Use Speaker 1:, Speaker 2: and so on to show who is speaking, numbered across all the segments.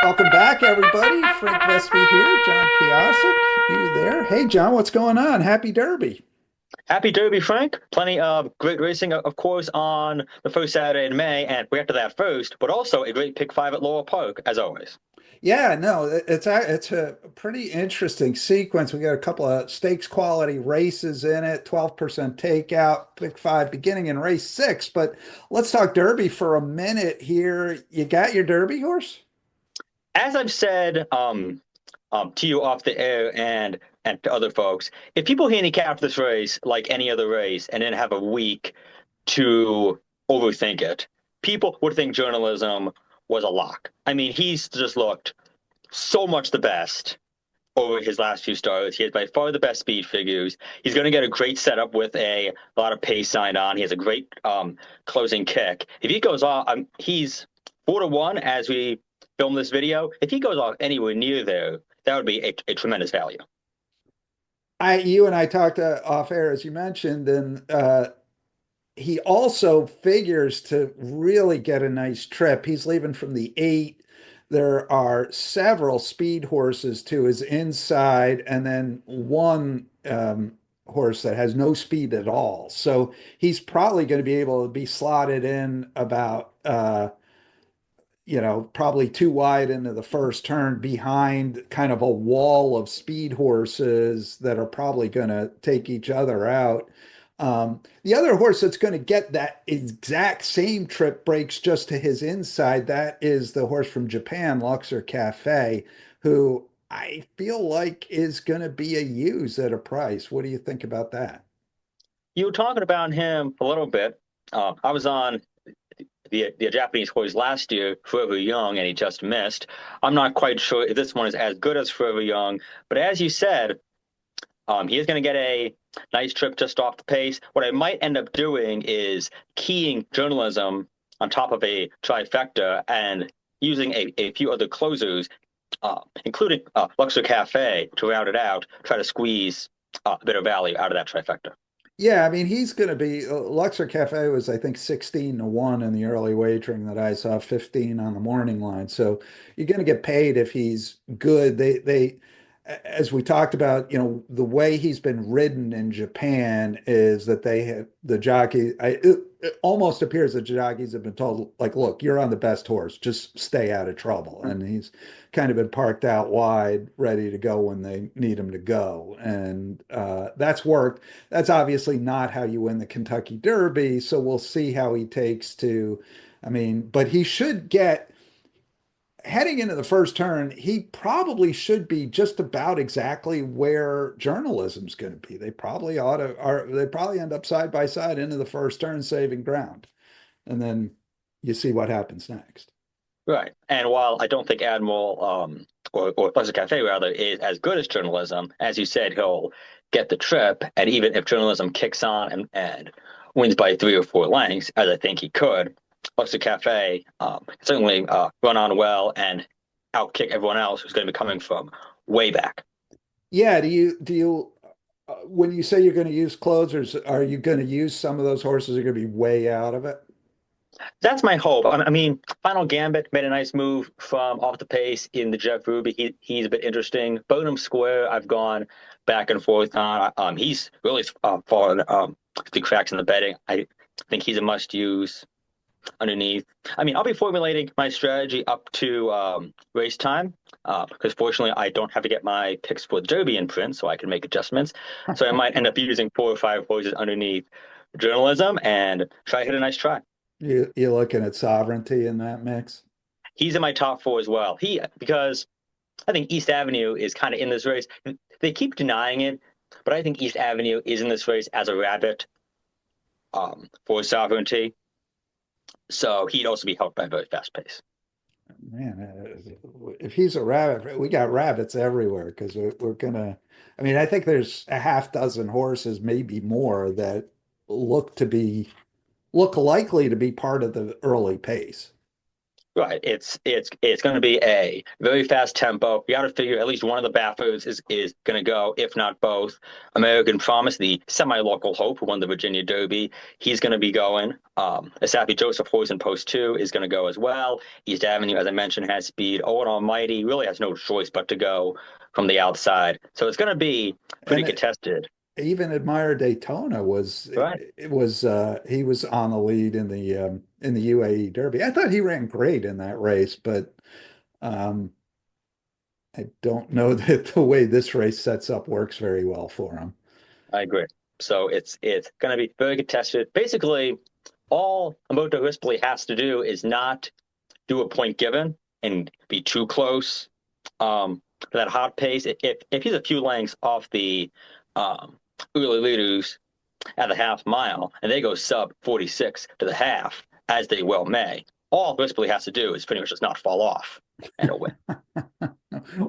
Speaker 1: Welcome back, everybody. Frank Vespi here, John Piasek. You there? Hey, John, what's going on? Happy Derby.
Speaker 2: Happy Derby, Frank. Plenty of great racing, of course, on the first Saturday in May, and we get to that first, but also a great pick five at Laurel Park, as always.
Speaker 1: Yeah, no, it's a pretty interesting sequence. We got a couple of stakes quality races in it, 12% takeout, pick five beginning in race six. But let's talk Derby for a minute here. You got your Derby horse?
Speaker 2: As I've said to you off the air and to other folks, if people handicap this race like any other race and then have a week to overthink it, people would think journalism was a lock. I mean, he's just looked so much the best over his last few starts. He has by far the best speed figures. He's going to get a great setup with a lot of pace signed on. He has a great closing kick. If he goes off, he's 4-1 as we film this video. If he goes off anywhere near there, that would be a tremendous value.
Speaker 1: You and I talked off air, as you mentioned, and he also figures to really get a nice trip. He's leaving from the 8. There are several speed horses to his inside, and then one horse that has no speed at all. So he's probably going to be able to be slotted in about probably too wide into the first turn behind kind of a wall of speed horses that are probably going to take each other out. The other horse that's going to get that exact same trip breaks just to his inside. That is the horse from Japan, Luxor Cafe, who I feel like is going to be a use at a price. What do you think about that?
Speaker 2: You were talking about him a little bit. I was on the Japanese horse last year, Forever Young, and he just missed. I'm not quite sure if this one is as good as Forever Young, but as you said, he is going to get a nice trip just off the pace. What I might end up doing is keying journalism on top of a trifecta and using a few other closers, including Luxor Cafe, to round it out, try to squeeze a bit of value out of that trifecta.
Speaker 1: Yeah, I mean, he's going to be Luxor Cafe was, I think, 16-1 in the early wagering that I saw, 15 on the morning line. So you're going to get paid if he's good. As we talked about, the way he's been ridden in Japan is that they have the jockey. It almost appears that jockeys have been told, like, look, you're on the best horse, just stay out of trouble. And he's kind of been parked out wide, ready to go when they need him to go. And that's worked. That's obviously not how you win the Kentucky Derby. So we'll see how he takes to, I mean, but he should get heading into the first turn, he probably should be just about exactly where journalism's going to be. They probably end up side by side into the first turn, saving ground. And then you see what happens next.
Speaker 2: Right. And while I don't think Admiral or Pleasant Cafe rather is as good as journalism, as you said, he'll get the trip. And even if journalism kicks on and wins by 3 or 4 lengths, as I think he could, Pleasant Cafe certainly run on well and outkick everyone else who's going to be coming from way back.
Speaker 1: Yeah, do you when you say you're going to use closers, are you going to use some of those horses that are going to be way out of it?
Speaker 2: That's my hope. I mean, Final Gambit made a nice move from off the pace in the Jeff Ruby. He's a bit interesting. Bonham Square, I've gone back and forth on. He's really fallen through cracks in the betting. I think he's a must use underneath. I mean, I'll be formulating my strategy up to race time because fortunately I don't have to get my picks for the Derby in print, so I can make adjustments. So I might end up using 4 or 5 horses underneath journalism and try to hit a nice try.
Speaker 1: You're looking at sovereignty in that mix?
Speaker 2: He's in my top four as well. Because I think East Avenue is kind of in this race. They keep denying it, but I think East Avenue is in this race as a rabbit for sovereignty. So he'd also be helped by a very fast pace.
Speaker 1: Man, if he's a rabbit, we got rabbits everywhere because we're gonna. I mean, I think there's a half dozen horses, maybe more, that look likely to be part of the early pace.
Speaker 2: Right. It's going to be a very fast tempo. You got to figure at least one of the Baffords is going to go, if not both. American Promise, the semi-local hope who won the Virginia Derby, he's going to be going. Asafi Joseph Horse in Post 2 is going to go as well. East Avenue, as I mentioned, has speed. Owen Almighty really has no choice but to go from the outside. So it's going to be pretty
Speaker 1: And
Speaker 2: contested.
Speaker 1: even Admire Daytona was
Speaker 2: Right.
Speaker 1: it was he was on the lead in the UAE Derby. I thought he ran great in that race, but um, I don't know that the way this race sets up works very well for him.
Speaker 2: I agree. So it's going to be very contested. Basically, all Moto Rispoli has to do is not do a point given and be too close for that hot pace. If he's a few lengths off the um, early leaders at the half mile and they go sub 46 to the half, as they well may, all Rispoli has to do is pretty much just not fall off and he'll win.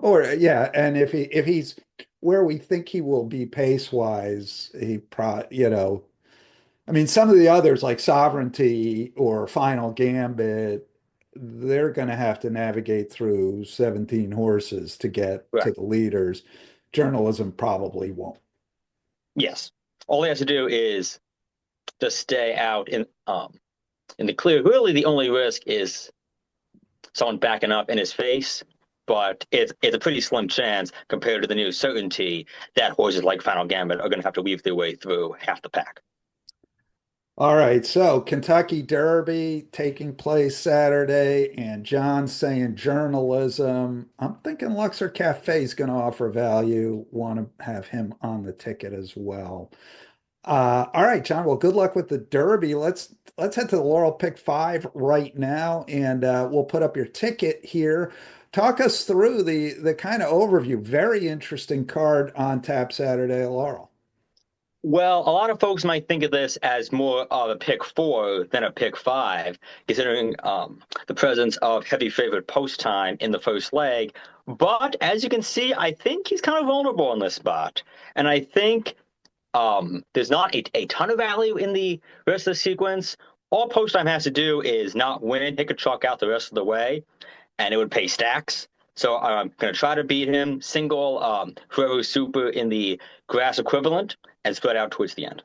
Speaker 1: Or yeah, and if he's where we think he will be pace wise, he pro you know, I mean some of the others like Sovereignty or Final Gambit, they're going to have to navigate through 17 horses to get to
Speaker 2: Correct.
Speaker 1: the leaders. Journalism probably won't.
Speaker 2: Yes. All he has to do is just stay out in the clear. Really, the only risk is someone backing up in his face, but it's a pretty slim chance compared to the new certainty that horses like Final Gambit are going to have to weave their way through half the pack.
Speaker 1: All right, so Kentucky Derby taking place Saturday, and John saying journalism. I'm thinking Luxor Cafe is going to offer value. Want to have him on the ticket as well. All right, John. Well, good luck with the Derby. Let's head to the Laurel Pick Five right now, and we'll put up your ticket here. Talk us through the kind of overview. Very interesting card on tap Saturday at Laurel.
Speaker 2: Well, a lot of folks might think of this as more of a pick four than a pick five, considering the presence of heavy favorite post time in the first leg. But as you can see, I think he's kind of vulnerable in this spot. And I think there's not a ton of value in the rest of the sequence. All post time has to do is not win, he could chalk out the rest of the way, and it would pay stacks. So I'm going to try to beat him single Forever Super in the grass equivalent and spread out towards the end.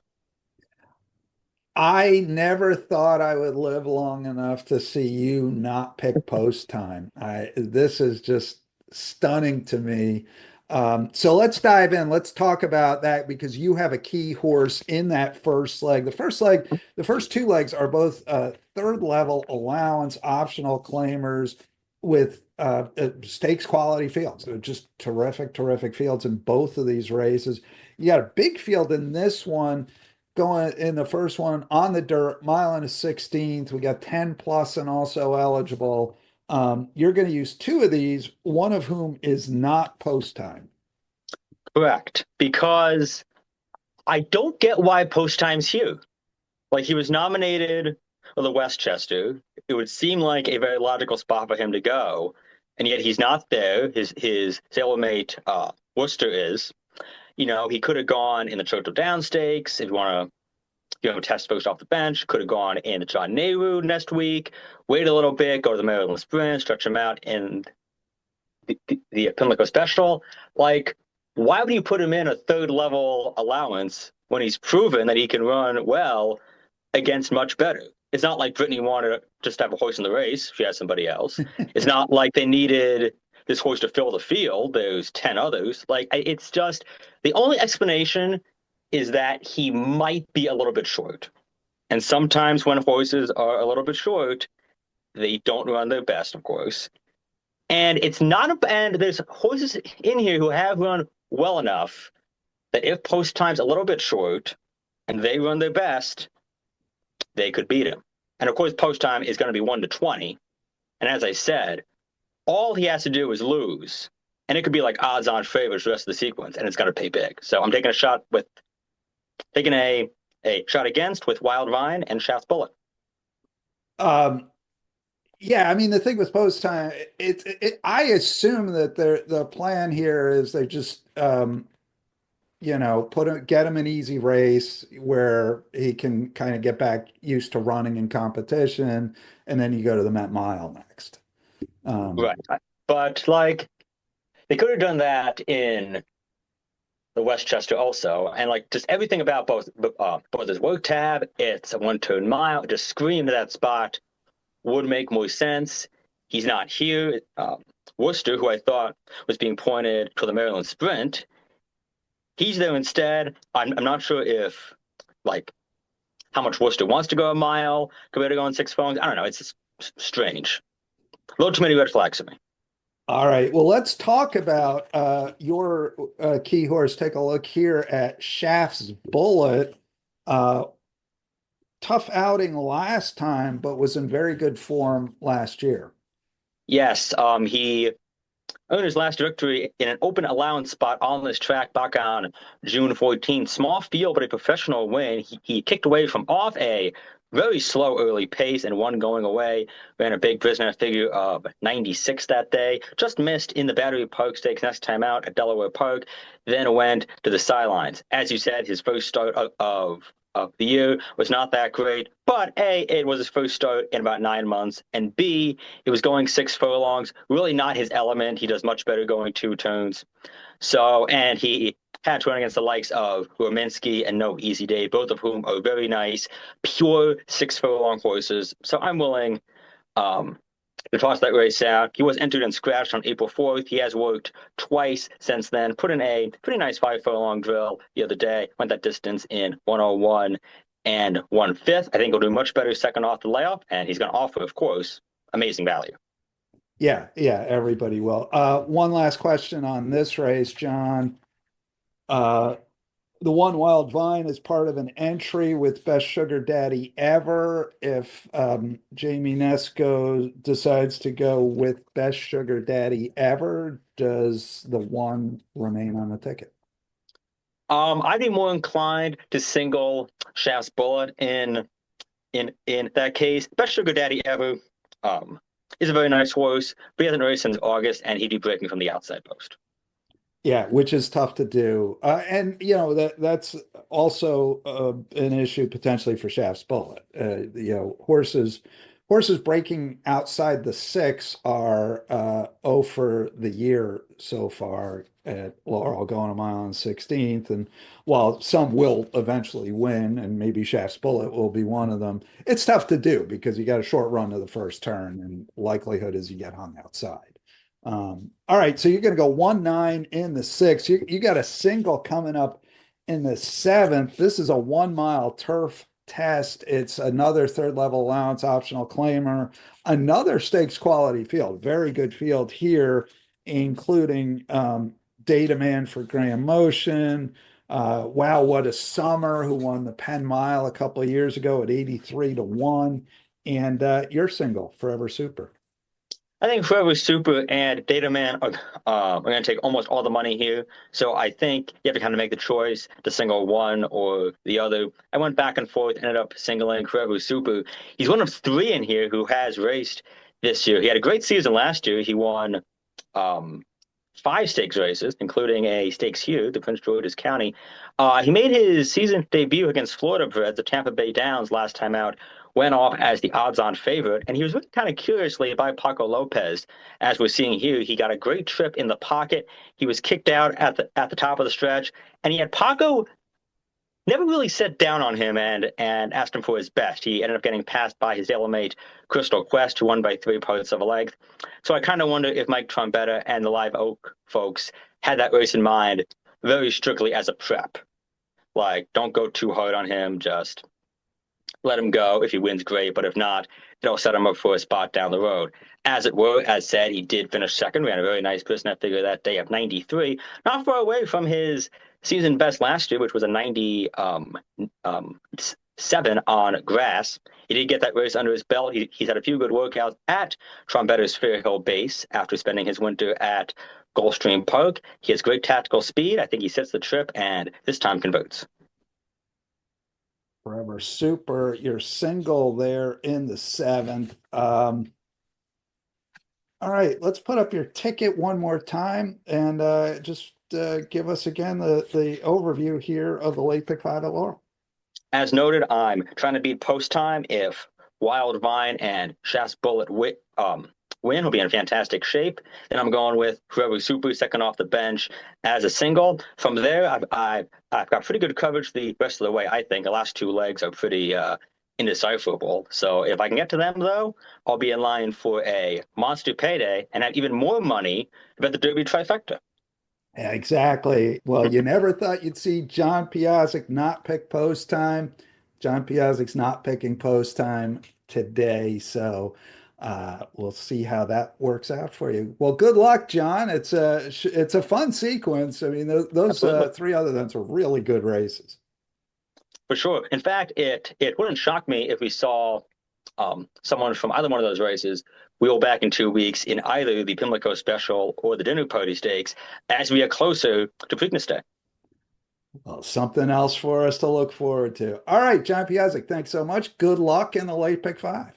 Speaker 1: I never thought I would live long enough to see you not pick post time. This is just stunning to me. So let's dive in. Let's talk about that because you have a key horse in that first leg. The first two legs are both third level allowance optional claimers with stakes quality fields. They're just terrific, terrific fields in both of these races. You got a big field in this one going in the first one on the dirt, mile and a 16th. We got 10 plus and also eligible. You're going to use two of these, one of whom is not post time.
Speaker 2: Correct. Because I don't get why post time's here. Like he was nominated for the Westchester. It would seem like a very logical spot for him to go, and yet he's not there. His stablemate Worcester is. You know, he could have gone in the Churchill Down Stakes if you want to test first off the bench. Could have gone in the John Nehru next week, wait a little bit, go to the Maryland Sprint, stretch him out in the Pimlico Special. Like, why would you put him in a third level allowance when he's proven that he can run well against much better? It's not like Brittany wanted to just have a horse in the race. She had somebody else. It's not like they needed this horse to fill the field. There's 10 others. Like, it's just the only explanation is that he might be a little bit short. And sometimes when horses are a little bit short, they don't run their best, of course. And it's not and there's horses in here who have run well enough that if post time's a little bit short and they run their best, they could beat him. And of course, post time is going to be 1-20. And as I said, all he has to do is lose. And it could be like odds on favorites the rest of the sequence, and it's going to pay big. So I'm taking a shot against with Wild Vine and Shaft Bullet.
Speaker 1: Um, yeah, I mean the thing with post time, I assume that the plan here is they just get him an easy race where he can kind of get back used to running in competition, and then you go to the Met Mile next. Um,
Speaker 2: Right. But like they could have done that in the Westchester also, and like just everything about both his work tab, it's a 1 turn mile, just scream to that spot would make more sense. He's not here. Worcester, who I thought was being pointed to the Maryland Sprint, he's there instead. I'm not sure if like how much Worcester wants to go a mile compared to going 6 furlongs. I don't know. It's just strange. A little too many red flags for me.
Speaker 1: all right. Well, let's talk about your key horse. Take a look here at Shaft's Bullet. Uh, Tough outing last time, but was in very good form last year.
Speaker 2: Yes, he earned his last victory in an open allowance spot on this track back on June 14th. Small field, but a professional win. He kicked away from off a very slow early pace and one going away. Ran a big prisoner figure of 96 that day. Just missed in the Battery Park Stakes next time out at Delaware Park. Then went to the sidelines. As you said, his first start of the year was not that great, but A, it was his first start in about 9 months, and B, it was going 6 furlongs, really not his element. He does much better going 2 turns. So, and he had to run against the likes of Rominski and No Easy Day, both of whom are very nice, pure 6 furlong horses. So I'm willing um, to toss that race out. He was entered and scratched on April 4th. He has worked twice since then, put in a pretty nice 5 furlong drill the other day, went that distance in 101 and 1/5. I think he'll do much better second off the layoff, and he's going to offer, of course, amazing value.
Speaker 1: Yeah, yeah, everybody will. One last question on this race, John. Uh, the One Wild Vine is part of an entry with Best Sugar Daddy Ever. If Jamie Nesco decides to go with Best Sugar Daddy Ever, does the one remain on the ticket?
Speaker 2: I'd be more inclined to single Shaft's Bullet in that case. Best Sugar Daddy Ever um, is a very nice horse, but he hasn't raced since August, and he'd be breaking from the outside post.
Speaker 1: Yeah, which is tough to do. And that's also an issue potentially for Shaft's Bullet. Horses breaking outside the six are 0 for the year so far at Laurel, going a mile and 16th. And while some will eventually win, and maybe Shaft's Bullet will be one of them, it's tough to do because you got a short run to the first turn, and likelihood is you get hung outside. All right, so you're going to go 1-9 in the sixth. You got a single coming up in the seventh. This is a 1 mile turf test. It's another third level allowance optional claimer, another stakes quality field. Very good field here, including Data Man for Graham Motion. Wow, what a summer! Who won the Penn Mile a couple of years ago at 83-1, and your single, Forever Super.
Speaker 2: I think Forever Super and Data Man are going to take almost all the money here. So I think you have to kind of make the choice to single one or the other. I went back and forth, ended up singling Forever Super. He's one of three in here who has raced this year. He had a great season last year. He won um, 5 stakes races, including a stakes here, the Prince George's County. He made his season debut against Florida Preds, the Tampa Bay Downs, last time out. Went off as the odds-on favorite, and he was really kind of curiously by Paco Lopez. As we're seeing here, he got a great trip in the pocket. He was kicked out at the top of the stretch, and yet Paco never really sat down on him and asked him for his best. He ended up getting passed by his mate Crystal Quest, who won by 3 parts of a length. So I kind of wonder if Mike Trombetta and the Live Oak folks had that race in mind very strictly as a prep. Like, don't go too hard on him. Just let him go. If he wins, great. But if not, it'll set him up for a spot down the road. As it were, as said, he did finish second. We had a very nice prisoner figure that day of 93, not far away from his season best last year, which was a 97 on grass. He did get that race under his belt. He's had a few good workouts at Trombetta's Fairhill base after spending his winter at Gulfstream Park. He has great tactical speed. I think he sets the trip and this time converts.
Speaker 1: Forever Super, you're single there in the seventh. All right, let's put up your ticket one more time and just give us again the overview here of the late pick five at Laurel?
Speaker 2: As noted, I'm trying to beat post time. If Wild Vine and Shaft's Bullet win, he'll be in fantastic shape. Then I'm going with whoever super second off the bench as a single. From there, I've got pretty good coverage the rest of the way. I think the last two legs are pretty indecipherable. So if I can get to them though, I'll be in line for a monster payday and have even more money to bet the Derby trifecta.
Speaker 1: Yeah, exactly. Well, you never thought you'd see John Piazzik not pick post time. John Piazzik's not picking post time today, so we'll see how that works out for you. Well, good luck, John. It's a fun sequence. I mean, those
Speaker 2: Absolutely.
Speaker 1: three other ones are really good races.
Speaker 2: For sure. In fact, it wouldn't shock me if we saw someone from either one of those races wheel back in 2 weeks in either the Pimlico Special or the Dinner Party Stakes as we get closer to Preakness Day.
Speaker 1: Well, something else for us to look forward to. All right, John Piazzik, thanks so much. Good luck in the late pick five.